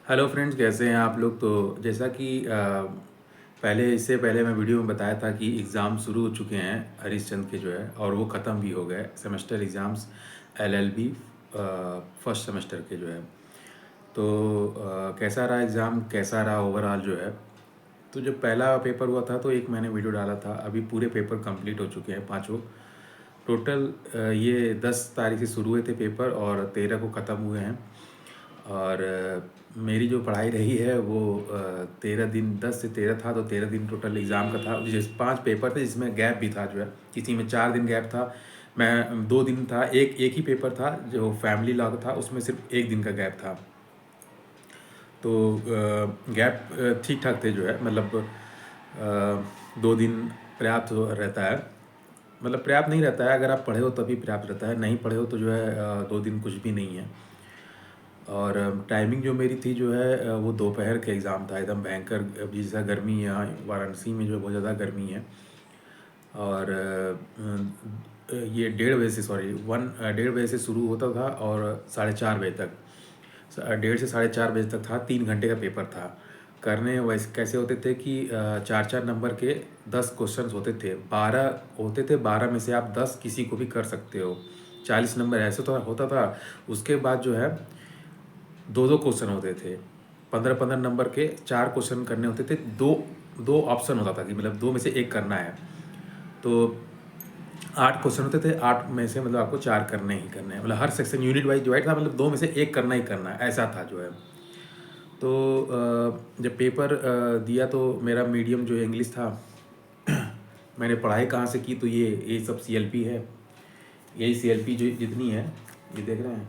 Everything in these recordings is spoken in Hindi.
हेलो फ्रेंड्स, कैसे हैं आप लोग। तो जैसा कि इससे पहले मैं वीडियो में बताया था कि एग्ज़ाम शुरू हो चुके हैं हरीशचंद के जो है, और वो ख़त्म भी हो गए semester exams LLB first semester के जो है। तो कैसा रहा एग्ज़ाम, कैसा रहा ओवरऑल जो है। तो जब पहला पेपर हुआ था तो एक मैंने वीडियो डाला था। अभी पूरे पेपर कंप्लीट हो चुके हैं पाँचों। टोटल ये 10 तारीख से शुरू हुए थे पेपर और 13 को ख़त्म हुए हैं। और मेरी जो पढ़ाई रही है वो 13 दिन, 10 से 13 था, तो 13 दिन टोटल एग्ज़ाम का था। जिस 5 पेपर थे जिसमें गैप भी था जो है, किसी में 4 दिन गैप था। मैं 2 दिन था, एक एक ही पेपर था जो फैमिली लॉ का था, उसमें सिर्फ 1 दिन का गैप था। तो गैप ठीक ठाक थे जो है, मतलब 2 दिन पर्याप्त रहता है। मतलब पर्याप्त नहीं रहता है, अगर आप पढ़े हो तभी पर्याप्त रहता है, नहीं पढ़े हो तो जो है 2 दिन कुछ भी नहीं है। और टाइमिंग जो मेरी थी जो है वो दोपहर के एग्ज़ाम था, एकदम भयंकर। अभी जैसा गर्मी यहाँ वाराणसी में जो है बहुत ज़्यादा गर्मी है। और ये 1:30 बजे से, सॉरी 1:30 बजे से शुरू होता था और 4:30 बजे तक, 1:30 से 4:30 बजे तक था। 3 घंटे का पेपर था। करने वैसे कैसे होते थे कि 4-4 नंबर के 10 क्वेश्चंस होते थे। 12 होते थे, 12 में से आप 10 किसी को भी कर सकते हो। 40 नंबर ऐसे तो होता था। उसके बाद जो है 2-2 क्वेश्चन होते थे। 15-15 नंबर के 4 क्वेश्चन करने होते थे। दो दो ऑप्शन होता था कि मतलब 2 में से 1 करना है। तो 8 क्वेश्चन होते थे, 8 में से मतलब आपको 4 करने ही करने हैं। मतलब हर सेक्शन यूनिट वाइज डिवाइड था, मतलब 2 में से 1 करना ही करना है, ऐसा था जो है। तो जब पेपर दिया तो मेरा मीडियम जो इंग्लिश था। मैंने पढ़ाई कहाँ से की, तो ये सब सीएलपी है। यही सीएलपी जो जितनी है, ये देख रहे हैं,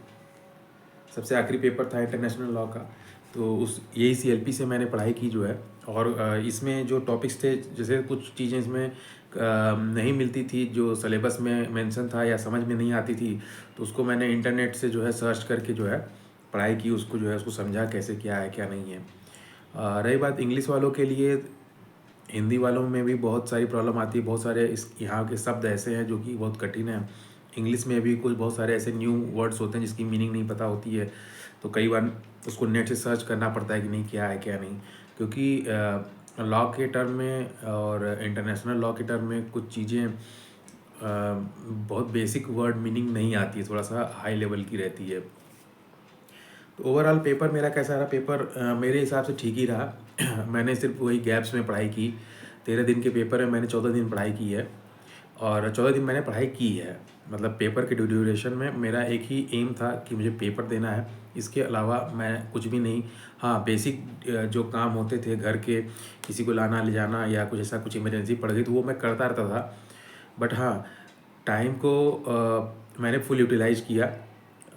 सबसे आखिरी पेपर था इंटरनेशनल लॉ का। तो उस यही सीएलपी से मैंने पढ़ाई की जो है। और इसमें जो टॉपिक्स थे, जैसे कुछ चीज़ें इसमें नहीं मिलती थी जो सिलेबस में मेंशन था या समझ में नहीं आती थी, तो उसको मैंने इंटरनेट से जो है सर्च करके जो है पढ़ाई की, उसको जो है उसको समझा कैसे क्या है क्या नहीं है। रही बात इंग्लिश वालों के लिए, हिंदी वालों में भी बहुत सारी प्रॉब्लम आती है। बहुत सारे इस यहाँ के शब्द ऐसे हैं जो कि बहुत कठिन है। इंग्लिश में भी कुछ बहुत सारे ऐसे न्यू वर्ड्स होते हैं जिसकी मीनिंग नहीं पता होती है। तो कई बार उसको नेट से सर्च करना पड़ता है कि नहीं क्या है क्या नहीं। क्योंकि लॉ के टर्म में और इंटरनेशनल लॉ के टर्म में कुछ चीज़ें बहुत बेसिक वर्ड मीनिंग नहीं आती है, थोड़ा सा हाई लेवल की रहती है। तो ओवरऑल पेपर मेरा कैसा रहा, पेपर मेरे हिसाब से ठीक ही रहा। मैंने सिर्फ वही गैप्स में पढ़ाई की। 13 दिन के पेपर में मैंने 14 दिन पढ़ाई की है, और 14 दिन मैंने पढ़ाई की है। मतलब पेपर के ड्यूरेशन में मेरा एक ही एम था कि मुझे पेपर देना है, इसके अलावा मैं कुछ भी नहीं। हाँ, बेसिक जो काम होते थे घर के, किसी को लाना ले जाना या कुछ ऐसा कुछ इमरजेंसी पड़ गई तो वो मैं करता रहता था। बट हाँ, टाइम को मैंने फुल यूटिलाइज़ किया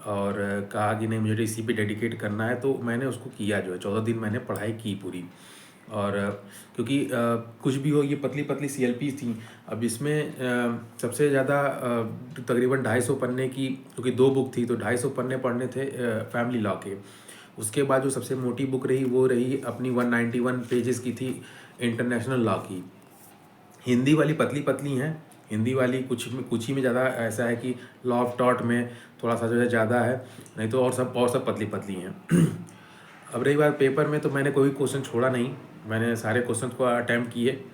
और कहा कि नहीं मुझे इसी पे डेडिकेट करना है, तो मैंने उसको किया जो है। 14 दिन मैंने पढ़ाई की पूरी। और क्योंकि कुछ भी हो, ये पतली पतली सीएलपी थी। अब इसमें सबसे ज़्यादा तकरीबन 250 पन्ने की, क्योंकि 2 बुक थी तो 250 पन्ने पढ़ने थे फैमिली लॉ के। उसके बाद जो सबसे मोटी बुक रही वो रही अपनी 191 पेजेस की थी, इंटरनेशनल लॉ की। हिंदी वाली पतली पतली हैं। हिंदी वाली कुछ ही में ज़्यादा ऐसा है कि लॉ ऑफ टॉट में थोड़ा सा जो है ज़्यादा है, नहीं तो और सब पतली पतली हैं। अब रही बात पेपर में, तो मैंने कोई क्वेश्चन छोड़ा नहीं, मैंने सारे क्वेश्चन को अटैम्प्ट किए।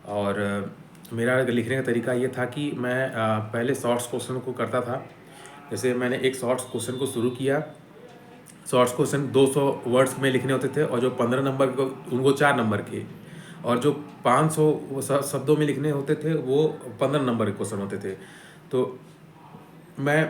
और मेरा लिखने का तरीका ये था कि मैं पहले शॉर्ट्स क्वेश्चन को करता था। जैसे मैंने एक शॉर्ट्स क्वेश्चन को शुरू किया। शॉर्ट्स क्वेश्चन 200 वर्ड्स में लिखने होते थे, और जो 15 नंबर को उनको 4 नंबर के, और जो 500 शब्दों में लिखने होते थे वो 15 नंबर के क्वेश्चन होते थे। तो मैं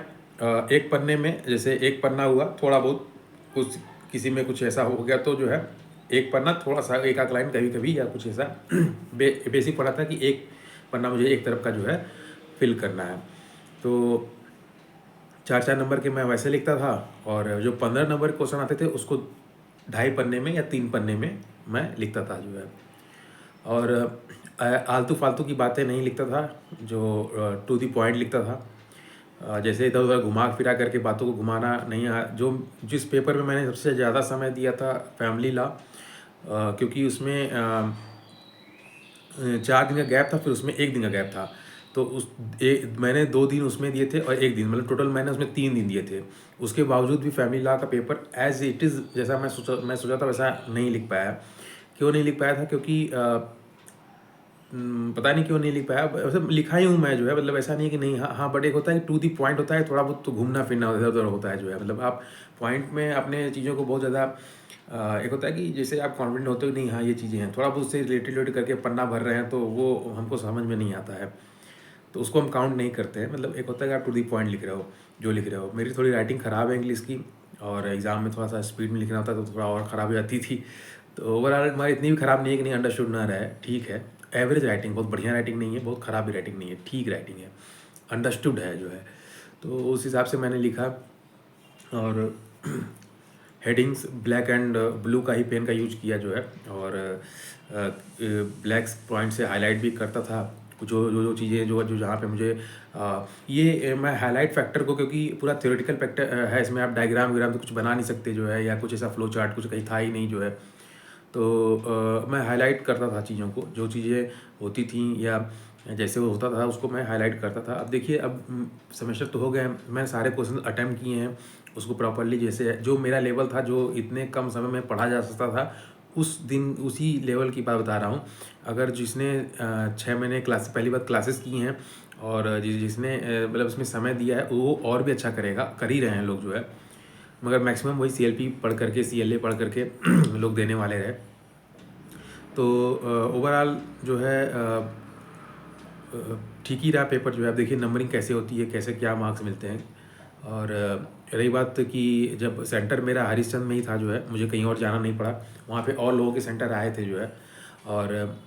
एक पन्ने में, जैसे एक पन्ना हुआ थोड़ा बहुत, कुछ किसी में कुछ ऐसा हो गया तो जो है एक पन्ना थोड़ा सा एक आध लाइन कभी कभी या कुछ ऐसा बेसिक पढ़ा था कि एक पन्ना मुझे एक तरफ का जो है फिल करना है। तो 4-4 नंबर के मैं वैसे लिखता था, और जो 15 नंबर क्वेश्चन आते थे उसको 2.5 पन्ने में या 3 पन्ने में मैं लिखता था जो है। और आलतू फालतू की बातें नहीं लिखता था, जो टू दी पॉइंट लिखता था। जैसे इधर उधर घुमा फिरा करके बातों को घुमाना नहीं। जो जिस पेपर में मैंने सबसे ज़्यादा समय दिया था फैमिली लॉ, क्योंकि उसमें 4 दिन का गैप था, फिर उसमें 1 दिन का गैप था। तो मैंने 2 दिन उसमें दिए थे और 1 दिन, मतलब टोटल मैंने उसमें 3 दिन दिए थे। उसके बावजूद भी फैमिली लॉ का पेपर एज़ इट इज़ जैसा मैं सोचा था वैसा नहीं लिख पाया। क्यों नहीं लिख पाया था? क्योंकि पता नहीं क्यों नहीं लिख पाया। वैसे लिखा ही हूँ मैं जो है, मतलब ऐसा नहीं है कि नहीं। हाँ हाँ, बट एक होता है कि टू द पॉइंट होता है, थोड़ा बहुत तो घूमना फिरना इधर-उधर होता है जो है। मतलब आप पॉइंट में अपने चीज़ों को बहुत ज़्यादा एक होता है कि जैसे आप कॉन्फिडेंट होते हो कि नहीं हाँ, ये चीज़ें हैं, थोड़ा बहुत उससे रिलेटेड करके पन्ना भर रहे हैं तो वो हमको समझ में नहीं आता है। तो उसको हम काउंट नहीं करते हैं। मतलब एक होता है कि आप टू द पॉइंट लिख रहे हो, जो लिख रहे हो। मेरी थोड़ी राइटिंग ख़राब है इंग्लिश की, और एग्ज़ाम में थोड़ा-सा स्पीड में लिखना होता है तो थोड़ा और ख़राब हो जाती थी। तो ओवरऑल हमारी इतनी भी ख़राब नहीं है कि नहीं अंडरस्टूड ना रहे, ठीक है। एवरेज राइटिंग, बहुत बढ़िया राइटिंग नहीं है, बहुत ख़राब भी राइटिंग नहीं है, ठीक राइटिंग है, अंडरस्टूड है जो है। तो उस हिसाब से मैंने लिखा, और हेडिंग्स ब्लैक एंड ब्लू का ही पेन का यूज किया जो है, और ब्लैक पॉइंट से हाईलाइट भी करता था जो चीज़ें जो जहाँ पे मुझे मैं हाईलाइट फैक्टर को, क्योंकि पूरा थ्योरेटिकल फैक्टर है इसमें, आप डायग्राम वायग्राम तो कुछ बना नहीं सकते जो है, या कुछ ऐसा फ्लो चार्ट कुछ कहीं था ही नहीं जो है। तो मैं हाईलाइट करता था चीज़ों को, जो चीज़ें होती थी या जैसे वो होता था उसको मैं हाईलाइट करता था। अब देखिए, अब सेमेस्टर तो हो गए हैं, मैंने सारे क्वेश्चन अटेम्प्ट किए हैं उसको प्रॉपर्ली, जैसे जो मेरा लेवल था, जो इतने कम समय में पढ़ा जा सकता था, उस दिन उसी लेवल की बात बता रहा हूँ। अगर जिसने 6 महीने पहली बार क्लासेस की हैं, और जिसने मतलब उसमें समय दिया है, वो और भी अच्छा करेगा, कर ही रहे हैं लोग जो है। मगर मैक्सिमम वही CLP पढ़ करके, CLA पढ़ करके लोग देने वाले रहे। तो ओवरऑल जो है ठीक ही रहा पेपर जो है। अब देखिए नंबरिंग कैसे होती है, कैसे क्या मार्क्स मिलते हैं। और रही बात कि जब सेंटर मेरा हरिश्चंद्र में ही था जो है, मुझे कहीं और जाना नहीं पड़ा, वहाँ पे और लोगों के सेंटर आए थे जो है। और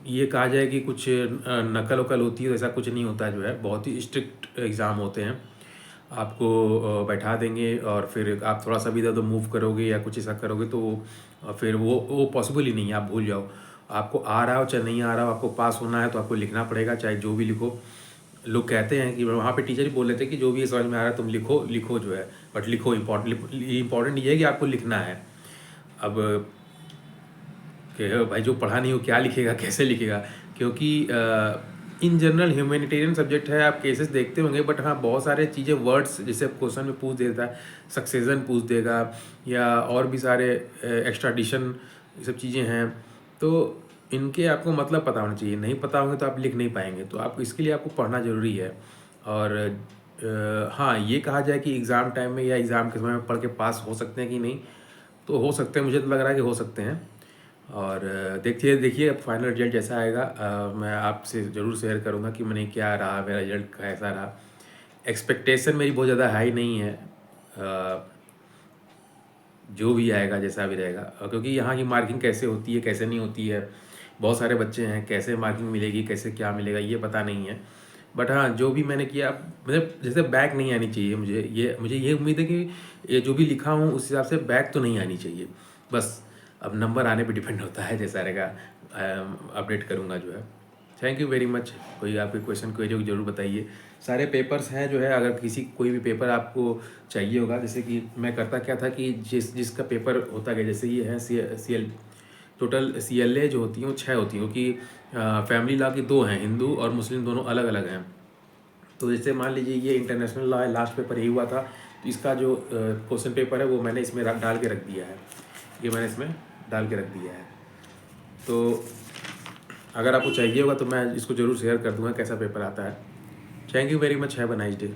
ये कहा जाए कि कुछ नकल वकल होती है, तो ऐसा कुछ नहीं होता है जो है। बहुत ही स्ट्रिक्ट एग्ज़ाम होते हैं, आपको बैठा देंगे, और फिर आप थोड़ा सा भी इधर उधर मूव करोगे या कुछ ऐसा करोगे तो फिर वो पॉसिबल ही नहीं है, आप भूल जाओ। आपको आ रहा हो चाहे नहीं आ रहा हो, आपको पास होना है तो आपको लिखना पड़ेगा, चाहे जो भी लिखो। लोग कहते हैं कि वहाँ पे टीचर ही बोल रहे थे कि जो भी समझ में आ रहा है तुम लिखो लिखो जो है, बट लिखो। इम्पॉर्टेंट ये है कि आपको लिखना है। अब कि भाई जो पढ़ा नहीं हो क्या लिखेगा, कैसे लिखेगा? क्योंकि इन जनरल ह्यूमैनिटेरियन सब्जेक्ट है, आप केसेस देखते होंगे, बट हाँ बहुत सारे चीज़ें वर्ड्स जैसे क्वेश्चन में पूछ देता है, सक्सेशन पूछ देगा, या और भी सारे एक्स्ट्राडिशन, ये सब चीज़ें हैं। तो इनके आपको मतलब पता होना चाहिए, नहीं पता होंगे तो आप लिख नहीं पाएंगे। तो आप इसके लिए आपको पढ़ना ज़रूरी है। और हाँ, ये कहा जाए कि एग्ज़ाम टाइम में या एग्ज़ाम के समय में पढ़ के पास हो सकते हैं कि नहीं, तो हो सकते हैं, मुझे तो लग रहा है कि हो सकते हैं। और देखिए देखिए अब फाइनल रिजल्ट जैसा आएगा, मैं आपसे ज़रूर शेयर करूँगा कि मैंने क्या रहा, मेरा रिजल्ट कैसा रहा। एक्सपेक्टेशन मेरी बहुत ज़्यादा हाई नहीं है, जो भी आएगा जैसा भी रहेगा। क्योंकि यहाँ की मार्किंग कैसे होती है कैसे नहीं होती है, बहुत सारे बच्चे हैं, कैसे मार्किंग मिलेगी कैसे क्या मिलेगा ये पता नहीं है। बट हाँ, जो भी मैंने किया, मतलब जैसे बैक नहीं आनी चाहिए, मुझे ये उम्मीद है कि ये जो भी लिखा हूँ उस हिसाब से बैक तो नहीं आनी चाहिए। बस अब नंबर आने पे डिपेंड होता है, जैसा रहेगा अपडेट करूँगा जो है। Thank you very much. कोई आपके क्वेश्चन क्वेरी हो ज़रूर बताइए। सारे पेपर्स हैं जो है, अगर कोई भी पेपर आपको चाहिए होगा, जैसे कि मैं करता क्या था कि जिसका पेपर होता गया, जैसे ये है CL, टोटल CLA जो होती हैं वो 6 होती हैं, क्योंकि फैमिली लॉ की 2 हैं, हिंदू और मुस्लिम दोनों अलग अलग हैं। तो जैसे मान लीजिए ये इंटरनेशनल लॉ है, लास्ट पेपर यही हुआ था, तो इसका जो क्वेश्चन पेपर है वो मैंने इसमें डाल के रख दिया है, ये मैंने इसमें डाल के रख दिया है। तो अगर आपको चाहिए होगा तो मैं इसको ज़रूर शेयर कर दूँगा कैसा पेपर आता है। Thank you very much, have a nice day.